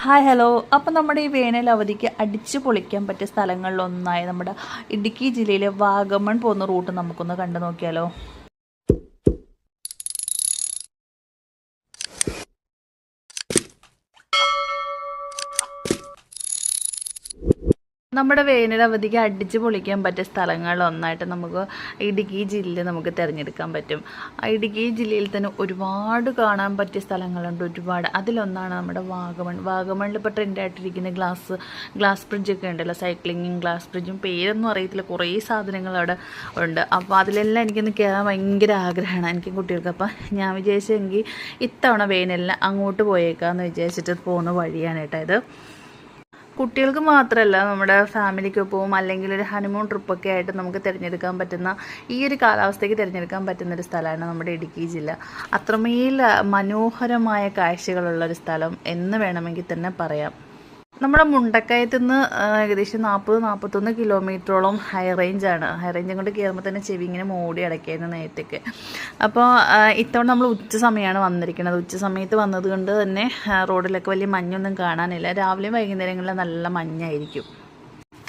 Hi hello. അപ്പോൾ നമ്മുടെ ഈ വേനൽ അവധിക്ക് അടിച്ചു പൊളിക്കാൻ പറ്റിയ സ്ഥലങ്ങളിലൊന്നായ നമ്മുടെ ഇടുക്കി ജില്ലയിലെ വാഗമൺ പോകുന്ന റൂട്ട് നമുക്കൊന്ന് കണ്ടു നോക്കിയാലോ. നമ്മുടെ വേനൽ അവധിക്ക് അടിച്ച് പൊളിക്കാൻ പറ്റിയ സ്ഥലങ്ങളിലൊന്നായിട്ട് നമുക്ക് ഇടുക്കി ജില്ലയിൽ നമുക്ക് തിരഞ്ഞെടുക്കാൻ പറ്റും. ഇടുക്കി ജില്ലയിൽ തന്നെ ഒരുപാട് കാണാൻ പറ്റിയ സ്ഥലങ്ങളുണ്ട്, ഒരുപാട്. അതിലൊന്നാണ് നമ്മുടെ വാഗമണിൽ ഇപ്പോൾ ട്രെൻഡായിട്ടിരിക്കുന്ന ഗ്ലാസ് ബ്രിഡ്ജൊക്കെ ഉണ്ടല്ലോ, സൈക്ലിങ്ങും ഗ്ലാസ് ബ്രിഡ്ജും പേരൊന്നും അറിയത്തില്ല, കുറേ സാധനങ്ങൾ അവിടെ ഉണ്ട്. അപ്പോൾ അതിലെല്ലാം എനിക്കൊന്ന് കയറാൻ ഭയങ്കര ആഗ്രഹമാണ് എനിക്കും കുട്ടികൾക്ക്. അപ്പം ഞാൻ വിചാരിച്ചെങ്കിൽ ഇത്തവണ വേനലിന് അങ്ങോട്ട് പോയേക്കാമെന്ന് വിചാരിച്ചിട്ട് പോകുന്ന വഴിയാണ് കേട്ടോ ഇത്. കുട്ടികൾക്ക് മാത്രമല്ല, നമ്മുടെ ഫാമിലിക്കൊപ്പവും അല്ലെങ്കിൽ ഒരു ഹണിമൂൺ ട്രിപ്പൊക്കെ ആയിട്ട് നമുക്ക് തിരഞ്ഞെടുക്കാൻ പറ്റുന്ന, ഈ ഒരു കാലാവസ്ഥയ്ക്ക് തിരഞ്ഞെടുക്കാൻ പറ്റുന്നൊരു സ്ഥലമാണ് നമ്മുടെ ഇടുക്കി ജില്ല. അത്രമേൽ മനോഹരമായ കാഴ്ചകളുള്ളൊരു സ്ഥലം എന്ന് വേണമെങ്കിൽ തന്നെ പറയാം. നമ്മുടെ മുണ്ടക്കയത്ത് നിന്ന് ഏകദേശം 40-41 കിലോമീറ്ററോളം ഹൈ റേഞ്ചാണ്. ഹൈ റേഞ്ച് കൊണ്ട് കയറുമ്പോൾ തന്നെ ചെവി ഇങ്ങനെ മൂടി അടയ്ക്കായിരുന്നു നേരത്തേക്ക്. അപ്പോൾ ഇത്തവണ നമ്മൾ ഉച്ച സമയമാണ് വന്നിരിക്കുന്നത്. ഉച്ച സമയത്ത് വന്നത് കൊണ്ട് തന്നെ റോഡിലൊക്കെ വലിയ മഞ്ഞൊന്നും കാണാനില്ല. രാവിലെയും വൈകുന്നേരങ്ങളിൽ നല്ല മഞ്ഞായിരിക്കും.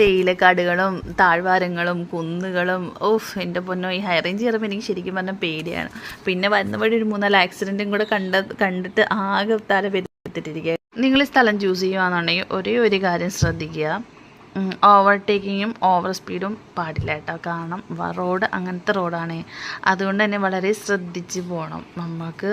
തേയിലക്കാടുകളും താഴ്വാരങ്ങളും കുന്നുകളും, എൻ്റെ പൊന്നോ, ഈ ഹൈ റേഞ്ച് കയറുമ്പോൾ എനിക്ക് ശരിക്കും പറഞ്ഞാൽ പേടിയാണ്. പിന്നെ വരുന്ന വഴി ഒരു 3-4 ആക്സിഡൻറ്റും കൂടെ കണ്ടിട്ട് ആകെ തല പെരുത്തിട്ടിരിക്കുക. നിങ്ങൾ ഈ സ്ഥലം ചൂസ് ചെയ്യുകയാണെന്നുണ്ടെങ്കിൽ ഒരേ ഒരു കാര്യം ശ്രദ്ധിക്കുക, ഓവർടേക്കിങ്ങും ഓവർ സ്പീഡും പാടില്ല കേട്ടോ. കാരണം റോഡ് അങ്ങനത്തെ റോഡാണ്. അതുകൊണ്ട് തന്നെ വളരെ ശ്രദ്ധിച്ച് പോകണം. നമുക്ക്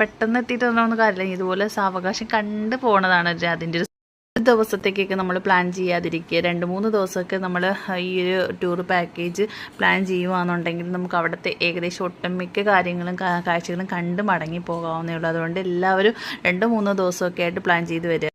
പെട്ടെന്ന് എത്തിയിട്ട് തരണമെന്ന് കാര്യമില്ല, ഇതുപോലെ സാവകാശം കണ്ട് പോകണതാണ് അതിൻ്റെ ഒരു ദിവസത്തേക്കൊക്കെ നമ്മൾ പ്ലാൻ ചെയ്യാതിരിക്കുക. 2-3 ദിവസമൊക്കെ നമ്മൾ ഈ ഒരു ടൂർ പാക്കേജ് പ്ലാൻ ചെയ്യുകയാണെന്നുണ്ടെങ്കിൽ നമുക്ക് അവിടുത്തെ ഏകദേശം ഒട്ടുമിക്ക കാര്യങ്ങളും കാഴ്ചകളും കണ്ട് മടങ്ങി പോകാവുന്നേ ഉള്ളൂ. അതുകൊണ്ട് എല്ലാവരും 2-3 ദിവസമൊക്കെ ആയിട്ട് പ്ലാൻ ചെയ്ത് വരിക.